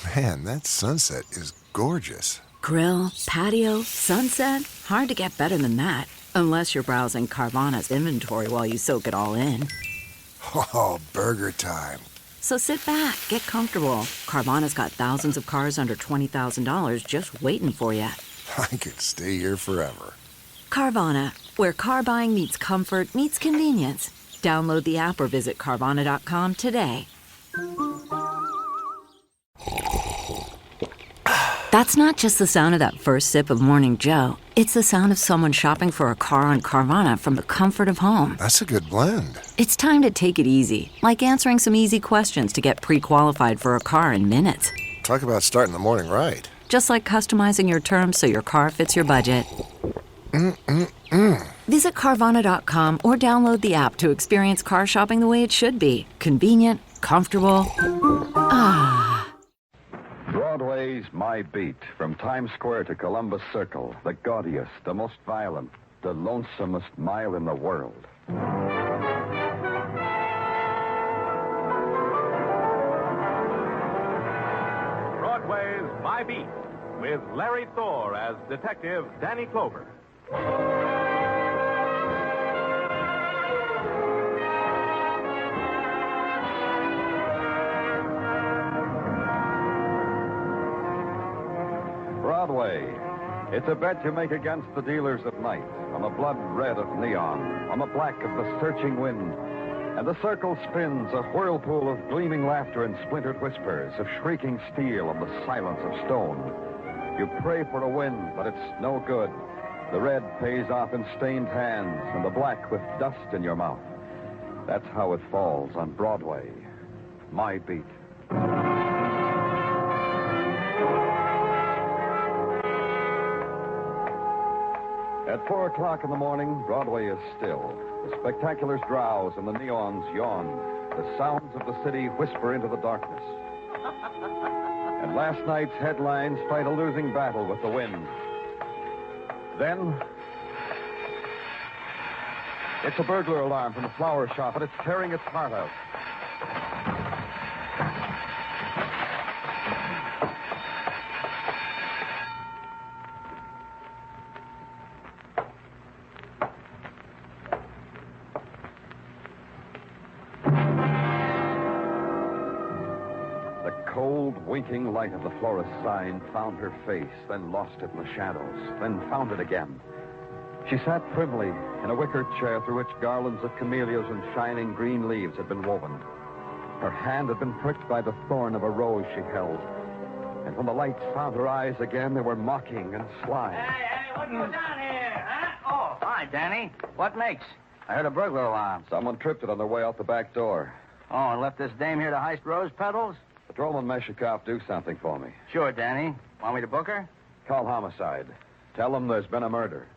Man, that sunset is gorgeous. Grill, patio, sunset. Hard to get better than that. Unless you're browsing Carvana's inventory while you soak it all in. Oh, burger time. So sit back, get comfortable. Carvana's got thousands of cars under $20,000 just waiting for you. I could stay here forever. Carvana, where car buying meets comfort, meets convenience. Download the app or visit Carvana.com today. That's not just the sound of that first sip of Morning Joe. It's the sound of someone shopping for a car on Carvana from the comfort of home. That's a good blend. It's time to take it easy, like answering some easy questions to get pre-qualified for a car in minutes. Talk about starting the morning right. Just like customizing your terms so your car fits your budget. Visit Carvana.com or download the app to experience car shopping the way it should be. Convenient, comfortable. Broadway's My Beat, from Times Square to Columbus Circle, the gaudiest, the most violent, the lonesomest mile in the world. Broadway's My Beat, with Larry Thor as Detective Danny Clover. Broadway. It's a bet you make against the dealers at night, on the blood red of neon, on the black of the searching wind. And the circle spins, a whirlpool of gleaming laughter and splintered whispers, of shrieking steel and the silence of stone. You pray for a win, but it's no good. The red pays off in stained hands, and the black with dust in your mouth. That's how it falls on Broadway. My Beat. At 4 o'clock in the morning, Broadway is still. The spectaculars drowse and the neons yawn. The sounds of the city whisper into the darkness. And last night's headlines fight a losing battle with the wind. Then, it's a burglar alarm from the flower shop, and it's tearing its heart out. Winking light of the florist's sign found her face, then lost it in the shadows, then found it again. She sat primly in a wicker chair through which garlands of camellias and shining green leaves had been woven. Her hand had been pricked by the thorn of a rose she held. And when the lights found her eyes again, they were mocking and sly. Hey, what's going on here, huh? Oh, hi, Danny. What makes? I heard a burglar alarm. Someone tripped it on their way out the back door. Oh, and left this dame here to heist rose petals? Patrolman Meshikoff, do something for me. Sure, Danny. Want me to book her? Call homicide. Tell them there's been a murder.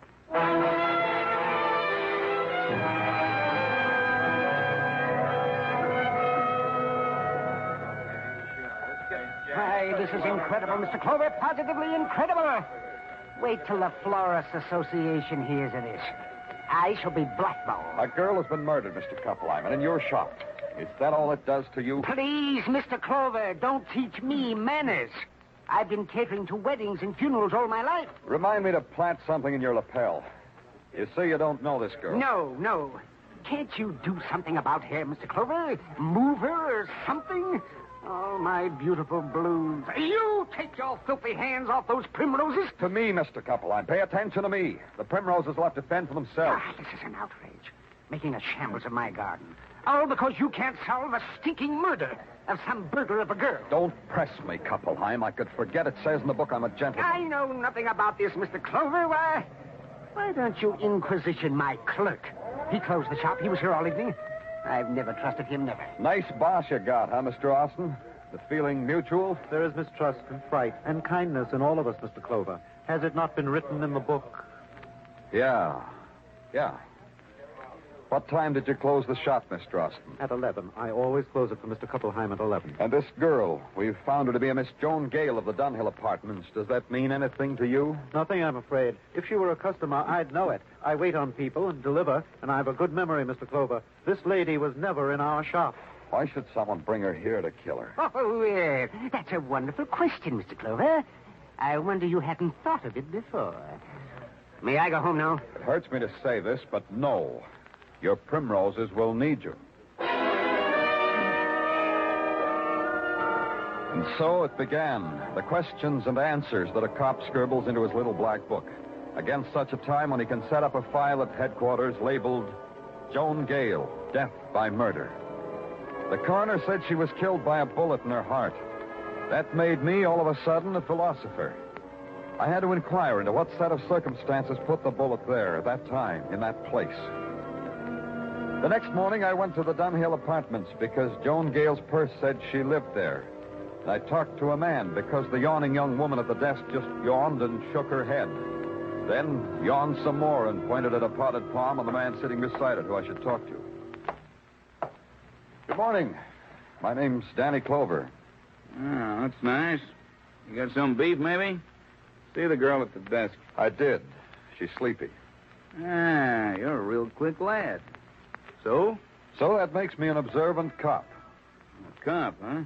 Why, this is incredible, Mr. Clover. Positively incredible. Wait till the Florist Association hears of this. I shall be blackballed. A girl has been murdered, Mr. Kuppelheim, in your shop. Is that all it does to you? Please, Mr. Clover, don't teach me manners. I've been catering to weddings and funerals all my life. Remind me to plant something in your lapel. You say you don't know this girl. No. Can't you do something about her, Mr. Clover? Move her or something? Oh, my beautiful blues. You take your filthy hands off those primroses. To me, Mr. Kuppelheim. Pay attention to me. The primroses will have to fend for themselves. This is an outrage. Making a shambles of my garden. All because you can't solve a stinking murder of some burglar of a girl. Don't press me, Kuppelheim. I could forget it says in the book I'm a gentleman. I know nothing about this, Mr. Clover. Why don't you inquisition my clerk? He closed the shop. He was here all evening. I've never trusted him, never. Nice boss you got, huh, Mr. Austin? The feeling mutual? There is mistrust and fright and kindness in all of us, Mr. Clover. Has it not been written in the book? Yeah. What time did you close the shop, Mr. Austin? At 11. I always close it for Mr. Kuppelheim at 11. And this girl, we've found her to be a Miss Joan Gale of the Dunhill Apartments. Does that mean anything to you? Nothing, I'm afraid. If she were a customer, I'd know it. I wait on people and deliver, and I have a good memory, Mr. Clover. This lady was never in our shop. Why should someone bring her here to kill her? Oh, that's a wonderful question, Mr. Clover. I wonder you hadn't thought of it before. May I go home now? It hurts me to say this, but no. Your primroses will need you. And so it began, the questions and answers that a cop scribbles into his little black book. Against such a time when he can set up a file at headquarters labeled Joan Gale, Death by Murder. The coroner said she was killed by a bullet in her heart. That made me, all of a sudden, a philosopher. I had to inquire into what set of circumstances put the bullet there, at that time, in that place. The next morning, I went to the Dunhill apartments because Joan Gale's purse said she lived there. And I talked to a man because the yawning young woman at the desk just yawned and shook her head. Then yawned some more and pointed at a potted palm on the man sitting beside it who I should talk to. Good morning. My name's Danny Clover. Oh, that's nice. You got some beef, maybe? See the girl at the desk. I did. She's sleepy. Ah, you're a real quick lad. So? So that makes me an observant cop. A cop, huh?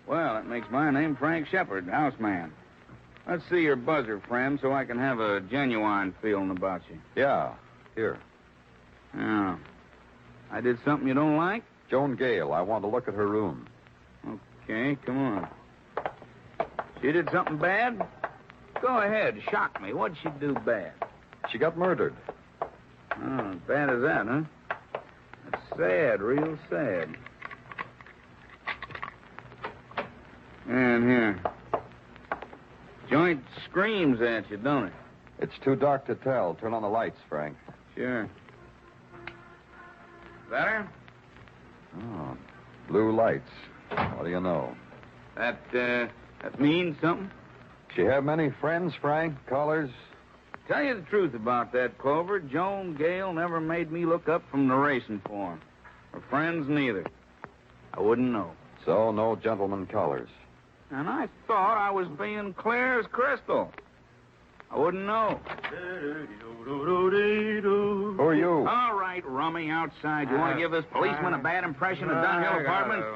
Well, that makes my name Frank Shepard, houseman. Let's see your buzzer, friend, so I can have a genuine feeling about you. Yeah, here. Oh. I did something you don't like? Joan Gale, I want to look at her room. Okay, come on. She did something bad? Go ahead, shock me. What'd she do bad? She got murdered. Oh, bad as that, huh? That's sad, real sad. And here. Joint screams at you, don't it? It's too dark to tell. Turn on the lights, Frank. Sure. Better? Oh, blue lights. What do you know? That means something? She have many friends, Frank? Callers? Tell you the truth about that, Clover. Joan Gale never made me look up from the racing form. Her friends neither. I wouldn't know. So, no gentlemen callers. And I thought I was being clear as crystal. I wouldn't know. Who are you? All right, rummy outside. You want to give this policeman a bad impression of Dunhill Apartments?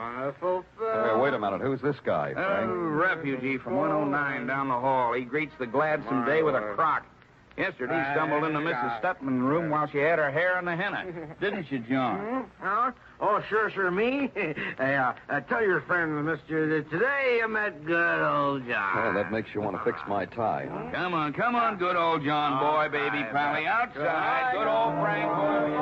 Wait a minute. Who's this guy, Frank? Refugee from 109 down the hall. He greets the gladsome day with a crock. Yesterday, he stumbled into Mrs. Stepman's room while she had her hair in the henna. Didn't you, John? Oh, sure, me. Tell your friend, mister, that today I met good old John. Well, that makes you want to fix my tie, huh? Come on, good old John boy, baby pally. Outside, good old Frank boy.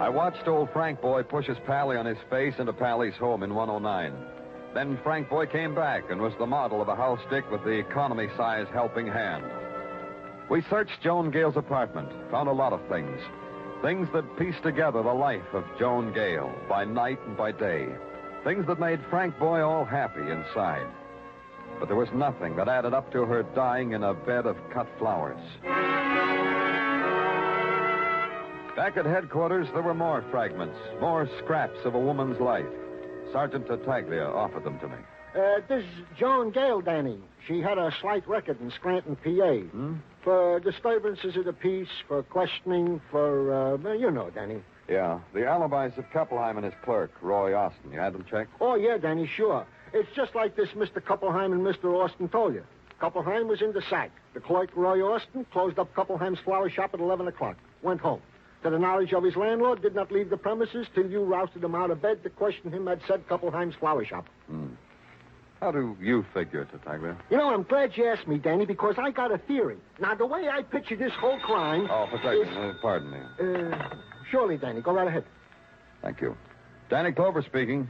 I watched old Frank Boy push his Pally on his face into Pally's home in 109. Then Frank Boy came back and was the model of a house stick with the economy-size helping hand. We searched Joan Gale's apartment, found a lot of things. Things that pieced together the life of Joan Gale by night and by day. Things that made Frank Boy all happy inside. But there was nothing that added up to her dying in a bed of cut flowers. Back at headquarters, there were more fragments, more scraps of a woman's life. Sergeant Tartaglia offered them to me. This is Joan Gale, Danny. She had a slight record in Scranton, PA. For disturbances of the peace, for questioning, for, you know, Danny. Yeah, the alibis of Kuppelheim and his clerk, Roy Austin. You had them checked? Oh, yeah, Danny, sure. It's just like this Mr. Kuppelheim and Mr. Austin told you. Kuppelheim was in the sack. The clerk, Roy Austin, closed up Kuppelheim's flower shop at 11 o'clock. Went home. To the knowledge of his landlord, did not leave the premises till you rousted him out of bed to question him at said Kuppelheim's flower shop. How do you figure, Tartaglia? You know, I'm glad you asked me, Danny, because I got a theory. Now, the way I picture this whole crime... Oh, Tartaglia, pardon me. Surely, Danny. Go right ahead. Thank you. Danny Clover speaking.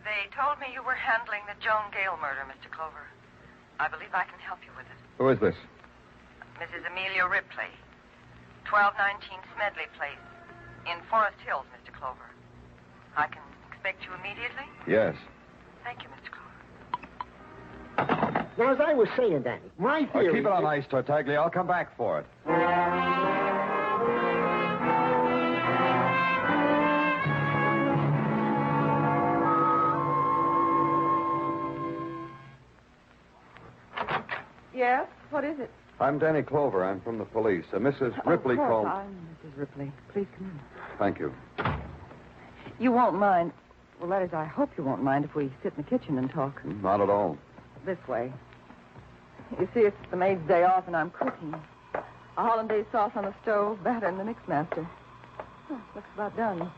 They told me you were handling the Joan Gale murder, Mr. Clover. I believe I can help you with it. Who is this? Mrs. Amelia Ripley, 1219 Smedley Place, in Forest Hills, Mr. Clover. I can expect you immediately? Yes. Thank you, Mr. Clover. Now, as I was saying, Danny, my theory... Keep it on ice, Tartaglia. I'll come back for it. Yes? What is it? I'm Danny Clover. I'm from the police. Mrs. Ripley called. I'm Mrs. Ripley. Please come in. Thank you. You won't mind. Well, that is, I hope you won't mind if we sit in the kitchen and talk. Not at all. This way. You see, it's the maid's day off, and I'm cooking. A hollandaise sauce on the stove, batter in the mixmaster. Oh, looks about done.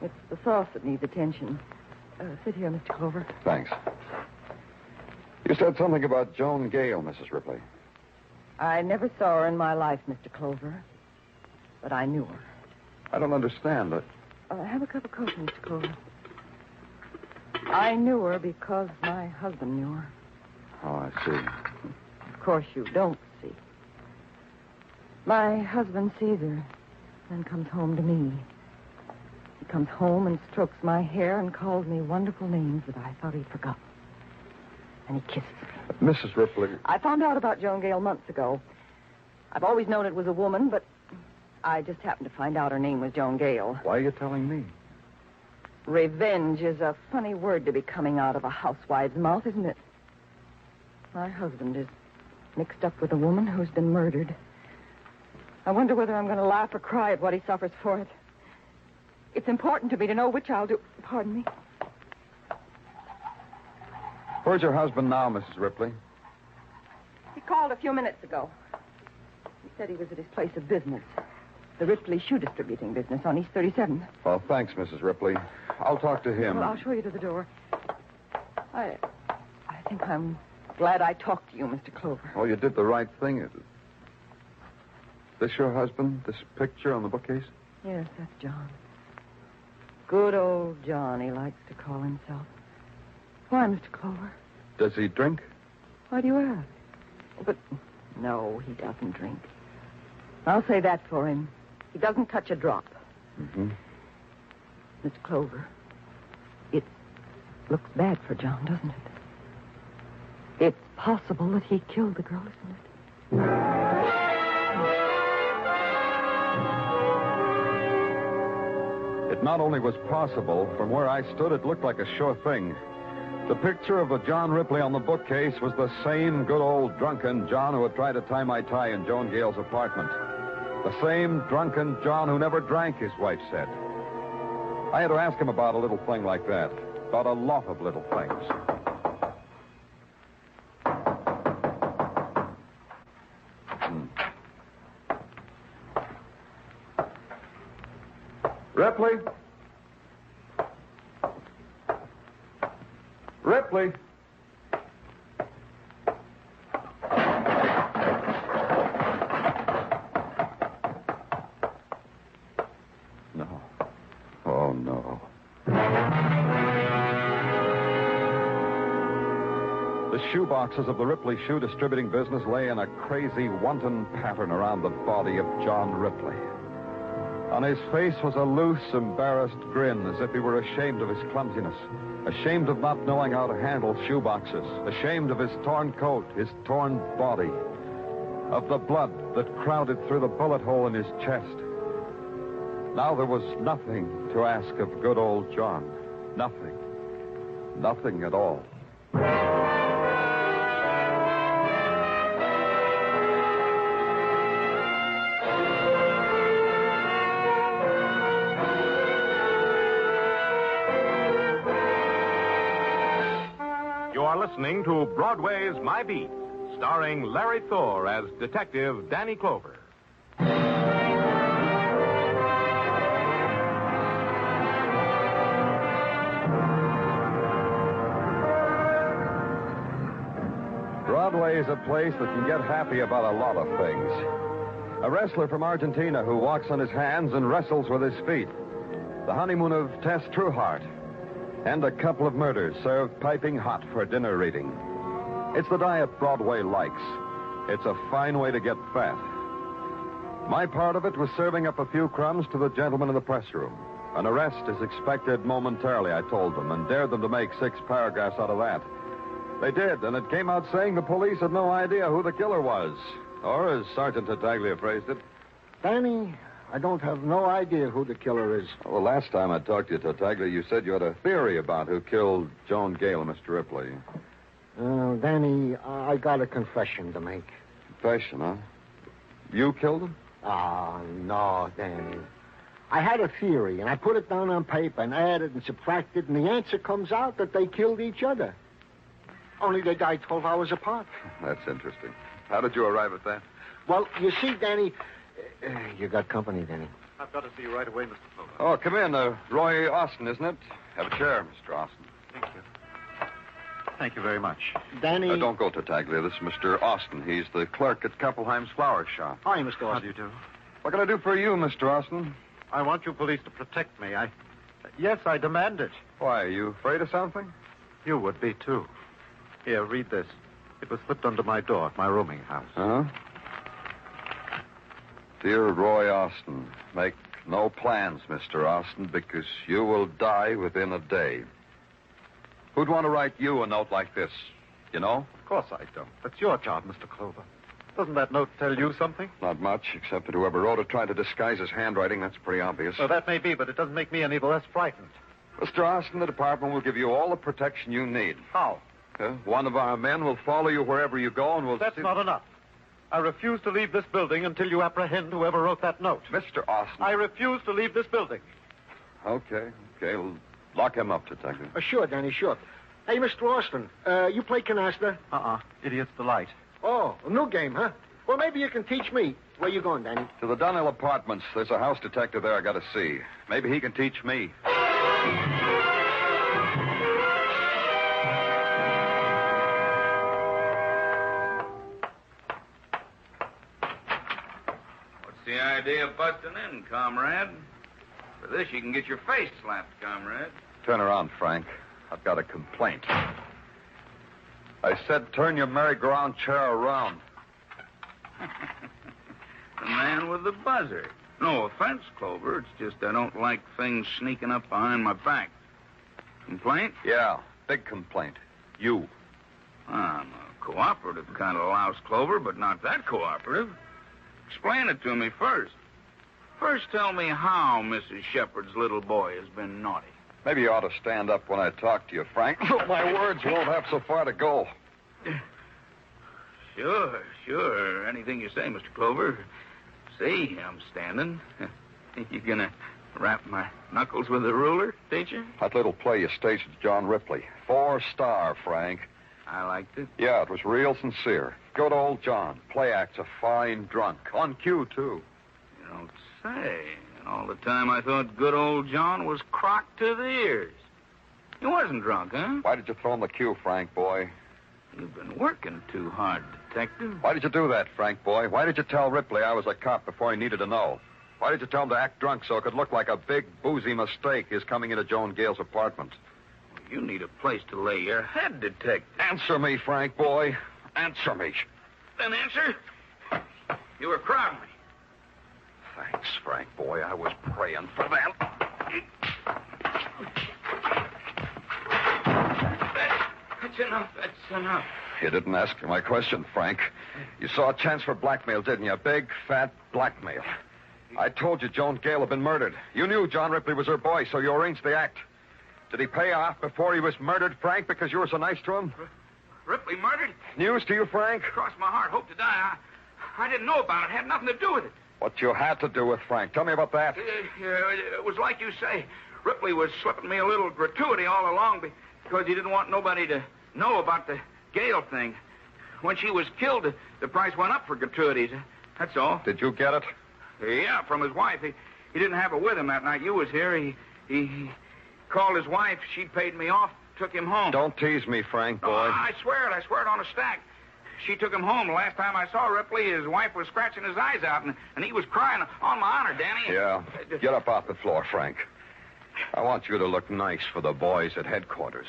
It's the sauce that needs attention. Sit here, Mr. Clover. Thanks. You said something about Joan Gale, Mrs. Ripley. I never saw her in my life, Mr. Clover. But I knew her. I don't understand it. Have a cup of coffee, Mr. Clover. I knew her because my husband knew her. Oh, I see. Of course you don't see. My husband sees her, then comes home to me. He comes home and strokes my hair and calls me wonderful names that I thought he'd forgotten. And he kisses me. Mrs. Ripley. I found out about Joan Gale months ago. I've always known it was a woman, but I just happened to find out her name was Joan Gale. Why are you telling me? Revenge is a funny word to be coming out of a housewife's mouth, isn't it? My husband is mixed up with a woman who's been murdered. I wonder whether I'm going to laugh or cry at what he suffers for it. It's important to me to know which I'll do. Pardon me. Where's your husband now, Mrs. Ripley? He called a few minutes ago. He said he was at his place of business. The Ripley shoe distributing business on East 37th. Oh, thanks, Mrs. Ripley. I'll talk to him. Well, I'll show you to the door. I think I'm glad I talked to you, Mr. Clover. Oh, you did the right thing. This your husband? This picture on the bookcase? Yes, that's John. Good old John, he likes to call himself. Why, Mr. Clover? Does he drink? Why do you ask? But, no, he doesn't drink. I'll say that for him. He doesn't touch a drop. Mm-hmm. Mr. Clover, it looks bad for John, doesn't it? It's possible that he killed the girl, isn't it? It not only was possible, from where I stood, it looked like a sure thing. The picture of a John Ripley on the bookcase was the same good old drunken John who had tried to tie my tie in Joan Gale's apartment. The same drunken John who never drank, his wife said. I had to ask him about a little thing like that. About a lot of little things. Ripley? Ripley? No. Oh, no. The shoe boxes of the Ripley shoe distributing business lay in a crazy, wanton pattern around the body of John Ripley. On his face was a loose, embarrassed grin, as if he were ashamed of his clumsiness, ashamed of not knowing how to handle shoe boxes, ashamed of his torn coat, his torn body, of the blood that crowded through the bullet hole in his chest. Now there was nothing to ask of good old John. Nothing. Nothing at all. You are listening to Broadway's My Beat, starring Larry Thor as Detective Danny Clover. Broadway is a place that can get happy about a lot of things. A wrestler from Argentina who walks on his hands and wrestles with his feet. The honeymoon of Tess Trueheart. And a couple of murders served piping hot for dinner reading. It's the diet Broadway likes. It's a fine way to get fat. My part of it was serving up a few crumbs to the gentlemen in the press room. An arrest is expected momentarily, I told them, and dared them to make 6 paragraphs out of that. They did, and it came out saying the police had no idea who the killer was. Or, as Sergeant Tartaglia phrased it, Danny, I don't have no idea who the killer is. well, the last time I talked to you, Tartaglia, you said you had a theory about who killed Joan Gale and Mr. Ripley. Danny, I got a confession to make. Confession, huh? You killed him? Oh, no, Danny. I had a theory, and I put it down on paper and added and subtracted, and the answer comes out that they killed each other. Only they died 12 hours apart. That's interesting. How did you arrive at that? Well, you see, Danny... you got company, Danny. I've got to see you right away, Mr. Clover. Oh, come in. Roy Austin, isn't it? Have a chair, Mr. Austin. Thank you. Thank you very much. Danny... Don't go to Taglia. This is Mr. Austin. He's the clerk at Keppelheim's flower shop. Hi, Mr. Austin. How do you do? What can I do for you, Mr. Austin? I want you police to protect me. Yes, I demand it. Why, are you afraid of something? You would be, too. Here, read this. It was slipped under my door at my rooming house. Huh? Dear Roy Austin, make no plans, Mr. Austin, because you will die within a day. Who'd want to write you a note like this? You know? Of course I don't. That's your job, Mr. Clover. Doesn't that note tell you something? Not much, except that whoever wrote it tried to disguise his handwriting. That's pretty obvious. Well, that may be, but it doesn't make me any the less frightened. Mr. Austin, the department will give you all the protection you need. How? One of our men will follow you wherever you go and will... That's not enough. I refuse to leave this building until you apprehend whoever wrote that note. Mr. Austin... I refuse to leave this building. Okay. Well, lock him up, Detective. Sure, Danny, sure. Hey, Mr. Austin, you play canasta? Idiot's delight. Oh, a new game, huh? Well, maybe you can teach me. Where you going, Danny? To the Dunhill Apartments. There's a house detective there I got to see. Maybe he can teach me. What's the idea of busting in, comrade? For this, you can get your face slapped, comrade. Turn around, Frank. I've got a complaint. I said turn your merry-go-round chair around. The man with the buzzer. No offense, Clover. It's just I don't like things sneaking up behind my back. Complaint? Yeah, big complaint. You. I'm a cooperative kind of louse, Clover, but not that cooperative. Explain it to me first. First, tell me how Mrs. Shepard's little boy has been naughty. Maybe you ought to stand up when I talk to you, Frank. My words won't have so far to go. Sure. Anything you say, Mr. Clover. See, I'm standing. You gonna wrap my knuckles with a ruler, teacher? That little play you staged with John Ripley. 4-star, Frank. I liked it. Yeah, it was real sincere. Good old John. Play act's a fine drunk. On cue, too. You don't say. And all the time I thought good old John was crocked to the ears. He wasn't drunk, huh? Why did you throw him the cue, Frank, boy? You've been working too hard, Detective. Why did you do that, Frank, boy? Why did you tell Ripley I was a cop before he needed to know? Why did you tell him to act drunk so it could look like a big, boozy mistake his coming into Joan Gale's apartment? You need a place to lay your head, Detective. Answer me, Frank, boy. Answer me. Then answer. You were crowding me. Thanks, Frank, boy. I was praying for that. That's enough. You didn't ask me my question, Frank. You saw a chance for blackmail, didn't you? Big, fat blackmail. I told you Joan Gale had been murdered. You knew John Ripley was her boy, so you arranged the act. Did he pay off before he was murdered, Frank, because you were so nice to him? Ripley murdered? News to you, Frank? Cross my heart, hope to die. I didn't know about it. Had nothing to do with it. What you had to do with Frank. Tell me about that. It was like you say. Ripley was slipping me a little gratuity all along because he didn't want nobody to know about the Gale thing. When she was killed, the price went up for gratuities. That's all. Did you get it? Yeah, from his wife. He didn't have it with him that night you was here. He called his wife. She paid me off, took him home. Don't tease me, Frank, boy. Oh, I swear it on a stack. She took him home. The last time I saw Ripley, his wife was scratching his eyes out, and he was crying. On my honor, Danny. Yeah. Get up off the floor, Frank. I want you to look nice for the boys at headquarters.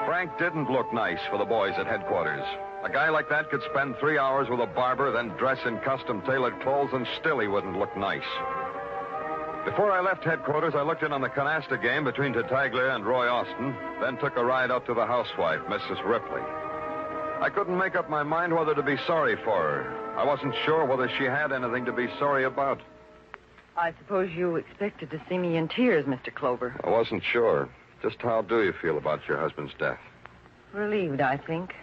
Frank didn't look nice for the boys at headquarters. A guy like that could spend 3 hours with a barber, then dress in custom-tailored clothes, and still he wouldn't look nice. Before I left headquarters, I looked in on the canasta game between Tartaglia and Roy Austin, then took a ride up to the housewife, Mrs. Ripley. I couldn't make up my mind whether to be sorry for her. I wasn't sure whether she had anything to be sorry about. I suppose you expected to see me in tears, Mr. Clover. I wasn't sure. Just how do you feel about your husband's death? Relieved, I think.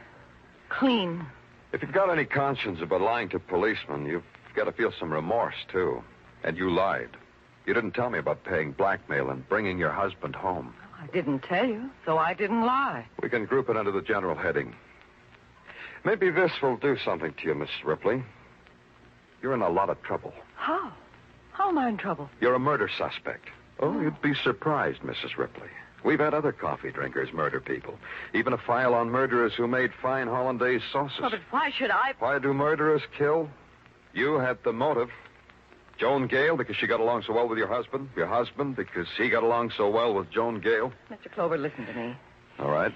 Clean. If you've got any conscience about lying to policemen, you've got to feel some remorse, too. And you lied. You didn't tell me about paying blackmail and bringing your husband home. I didn't tell you, so I didn't lie. We can group it under the general heading. Maybe this will do something to you, Miss Ripley. You're in a lot of trouble. How? How am I in trouble? You're a murder suspect. Oh, you'd be surprised, Mrs. Ripley. We've had other coffee drinkers murder people. Even a file on murderers who made fine hollandaise sauces. Oh, but why should I... Why do murderers kill? You had the motive. Joan Gale, because she got along so well with your husband. Your husband, because he got along so well with Joan Gale. Mr. Clover, listen to me. All right.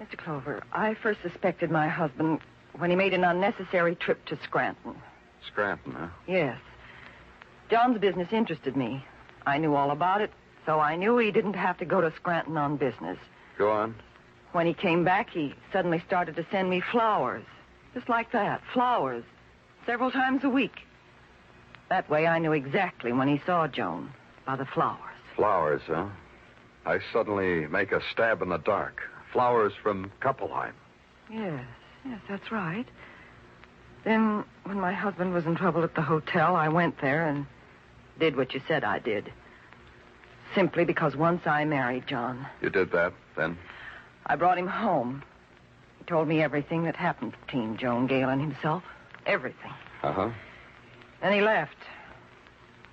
Mr. Clover, I first suspected my husband when he made an unnecessary trip to Scranton. Scranton, huh? Yes. John's business interested me. I knew all about it, so I knew he didn't have to go to Scranton on business. Go on. When he came back, he suddenly started to send me flowers. Just like that, flowers. Several times a week. That way I knew exactly when he saw Joan, by the flowers. Flowers, huh? I suddenly make a stab in the dark. Flowers from Kuppelheim. Yes, that's right. Then, when my husband was in trouble at the hotel, I went there and did what you said I did. Simply because once I married John. You did that, then? I brought him home. He told me everything that happened between Joan Gale and himself. Everything. Uh-huh. Then he left.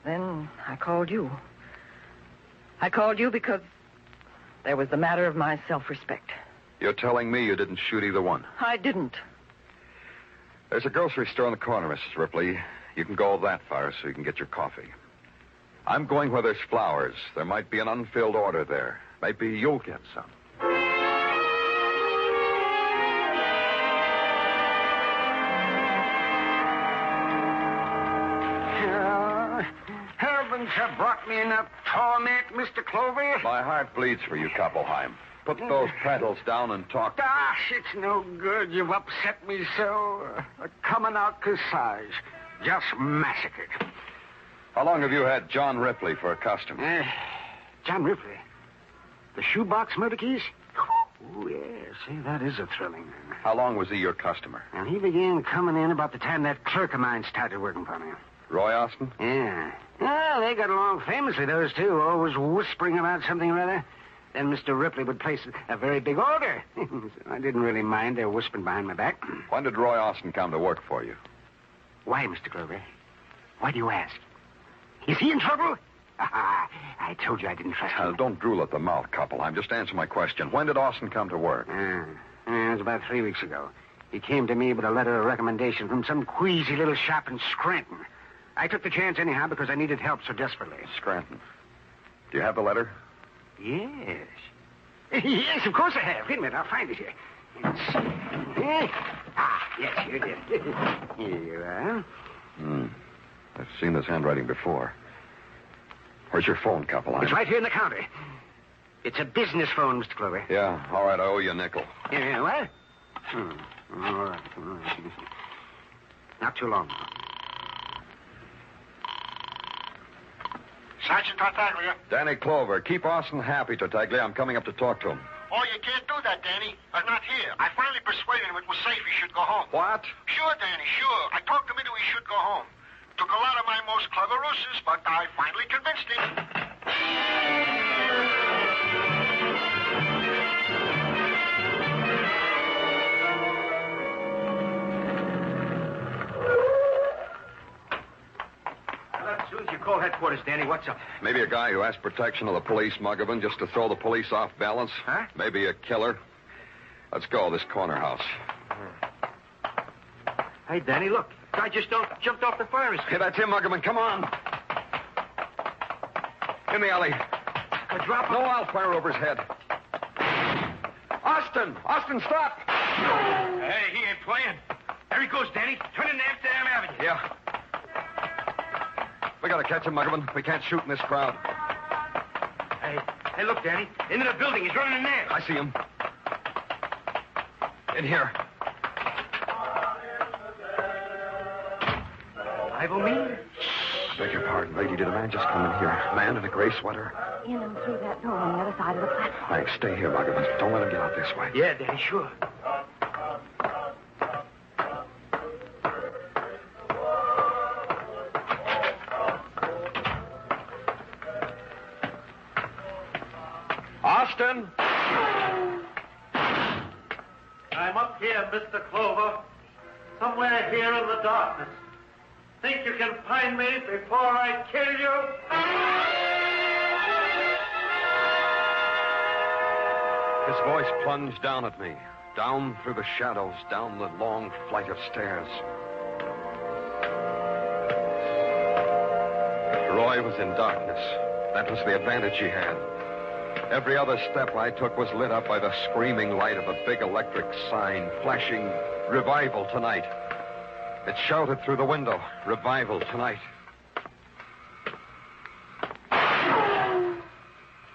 Then I called you. I called you because there was the matter of my self-respect. You're telling me you didn't shoot either one? I didn't. There's a grocery store on the corner, Mrs. Ripley. You can go that far so you can get your coffee. I'm going where there's flowers. There might be an unfilled order there. Maybe you'll get some. Heavens have brought me enough torment, Mr. Clover. My heart bleeds for you, Kuppelheim. Put those pedals down and talk. Gosh, it's no good. You've upset me so. A coming-out corsage. Just massacred. How long have you had John Ripley for a customer? John Ripley? The shoebox murder case? Oh, yes. See, that is a thrilling one. How long was he your customer? And he began coming in about the time that clerk of mine started working for me. Roy Austin? Yeah. Well, they got along famously, those two, always whispering about something or other. Then Mr. Ripley would place a very big order. So I didn't really mind their whispering behind my back. When did Roy Austin come to work for you? Why, Mr. Clover? Why do you ask? Is he in trouble? I told you I didn't trust him. Don't drool at the mouth, Kuppelheim. Just answer my question. When did Austin come to work? It was about 3 weeks ago. He came to me with a letter of recommendation from some queasy little shop in Scranton. I took the chance anyhow because I needed help so desperately. Scranton. Do you have the letter? Yes. Yes, of course I have. Wait a minute, I'll find it here. Let's see. Yes, here it is. Here you are. I've seen this handwriting before. Where's your phone, Kuppelheim? It's right here in the counter. It's a business phone, Mr. Clover. Yeah, all right, I owe you a nickel. Yeah, what? All right. Not too long. Sergeant Tartaglia. Danny Clover, keep Austin happy, Tartaglia. I'm coming up to talk to him. Oh, you can't do that, Danny. I'm not here. I finally persuaded him it was safe he should go home. What? Sure, Danny, sure. I talked him into he should go home. Took a lot of my most clever ruses, but I finally convinced him. As soon as you call headquarters, Danny, what's up? Maybe a guy who asked protection of the police, Muggavan, just to throw the police off balance. Huh? Maybe a killer. Let's go, this corner house. Hey, Danny, look. Guy just jumped off the fire escape. Hey, that's him, Muggavan. Come on. In the alley. Drop him. No, I'll fire over his head. Austin! Austin, stop! Hey, he ain't playing. There he goes, Danny. Turning to Amsterdam Avenue. Yeah. We gotta catch him, Muggavan. We can't shoot in this crowd. Hey, look, Danny. Into the building. He's running in there. I see him. In here. Rival me? Beg your pardon, lady. Did a man just come in here? A man in a gray sweater? In and through that door on the other side of the platform. Thanks. Stay here, Margaret. Don't let him get out this way. Yeah, Daddy, sure. Austin! I'm up here, Mr. Clover. Somewhere here in the darkness. Think you can find me before I kill you? His voice plunged down at me, down through the shadows, down the long flight of stairs. Roy was in darkness. That was the advantage he had. Every other step I took was lit up by the screaming light of a big electric sign flashing "Revival Tonight." It shouted through the window, "Revival Tonight."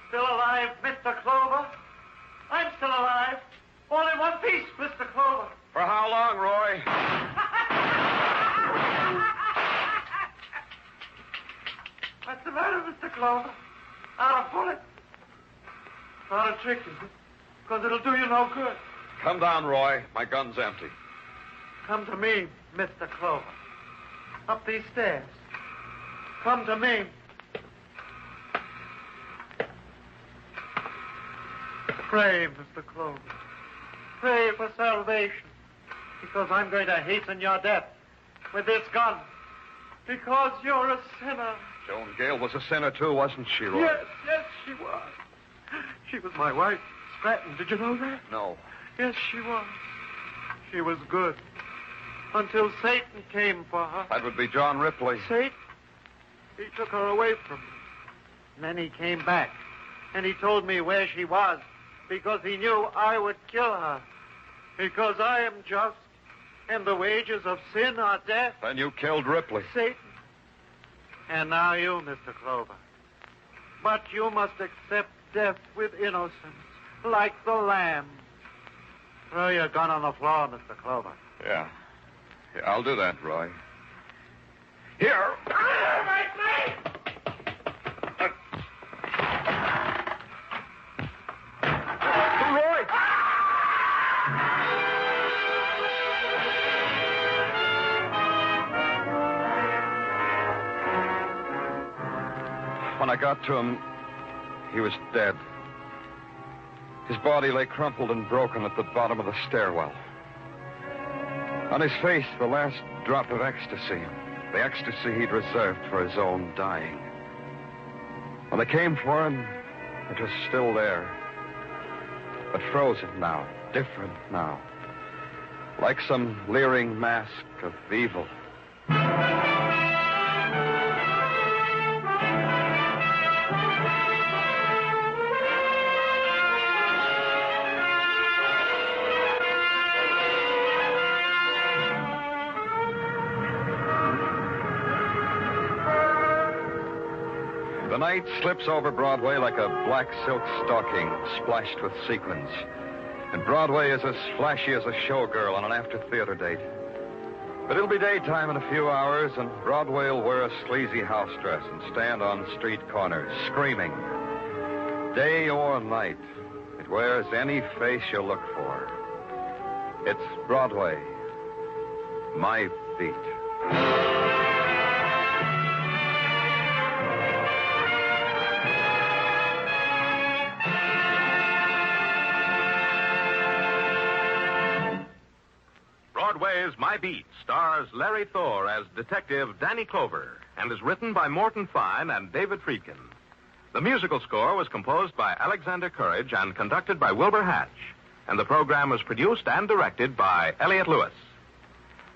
Still alive, Mr. Clover? I'm still alive. All in one piece, Mr. Clover. For how long, Roy? What's the matter, Mr. Clover? Out of bullet? Not a trick, is it? Because it'll do you no good. Come down, Roy. My gun's empty. Come to me, Mr. Clover. Up these stairs. Come to me. Pray, Mr. Clover. Pray for salvation. Because I'm going to hasten your death with this gun. Because you're a sinner. Joan Gale was a sinner, too, wasn't she, Roy? Yes, she was. She was my wife, Stratton. Did you know that? No. Yes, she was. She was good. Until Satan came for her. That would be John Ripley. Satan? He took her away from me. And then he came back. And he told me where she was. Because he knew I would kill her. Because I am just. And the wages of sin are death. Then you killed Ripley. Satan. And now you, Mr. Clover. But you must accept death with innocence, like the lamb. Throw your gun on the floor, Mr. Clover. Yeah, I'll do that, Roy. Here. Roy! When I got to him, he was dead. His body lay crumpled and broken at the bottom of the stairwell. On his face, the last drop of ecstasy. The ecstasy he'd reserved for his own dying. When they came for him, it was still there. But frozen now, different now. Like some leering mask of evil. The night slips over Broadway like a black silk stocking splashed with sequins. And Broadway is as flashy as a showgirl on an after-theater date. But it'll be daytime in a few hours, and Broadway will wear a sleazy house dress and stand on street corners, screaming. Day or night, it wears any face you look for. It's Broadway, my beat. Broadway Is My Beat stars Larry Thor as Detective Danny Clover and is written by Morton Fine and David Friedkin. The musical score was composed by Alexander Courage and conducted by Wilbur Hatch, and the program was produced and directed by Elliott Lewis.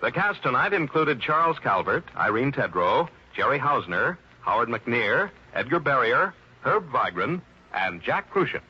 The cast tonight included Charles Calvert, Irene Tedrow, Jerry Hausner, Howard McNear, Edgar Barrier, Herb Vigran, and Jack Crucian.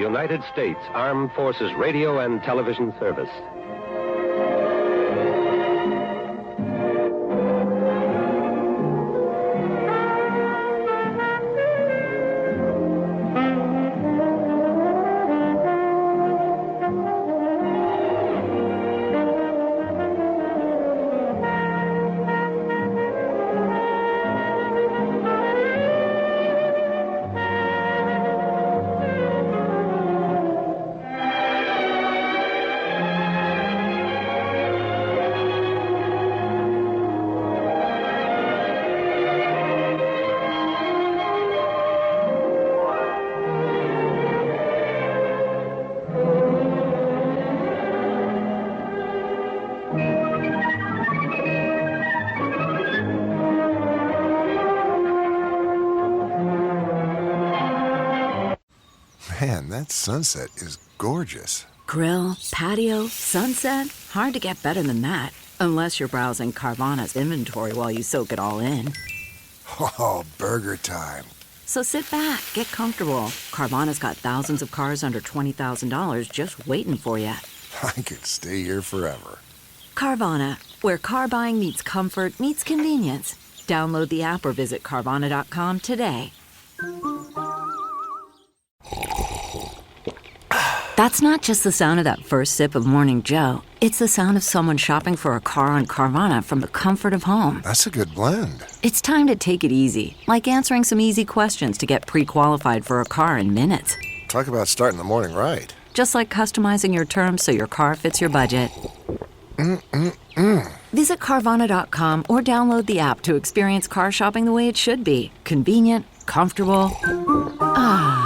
United States Armed Forces Radio and Television Service. Man, that sunset is gorgeous. Grill, patio, sunset. Hard to get better than that. Unless you're browsing Carvana's inventory while you soak it all in. Oh, burger time. So sit back, get comfortable. Carvana's got thousands of cars under $20,000 just waiting for you. I could stay here forever. Carvana, where car buying meets comfort, meets convenience. Download the app or visit Carvana.com today. That's not just the sound of that first sip of Morning Joe. It's the sound of someone shopping for a car on Carvana from the comfort of home. That's a good blend. It's time to take it easy, like answering some easy questions to get pre-qualified for a car in minutes. Talk about starting the morning right. Just like customizing your terms so your car fits your budget. Visit Carvana.com or download the app to experience car shopping the way it should be. Convenient, comfortable. Ah.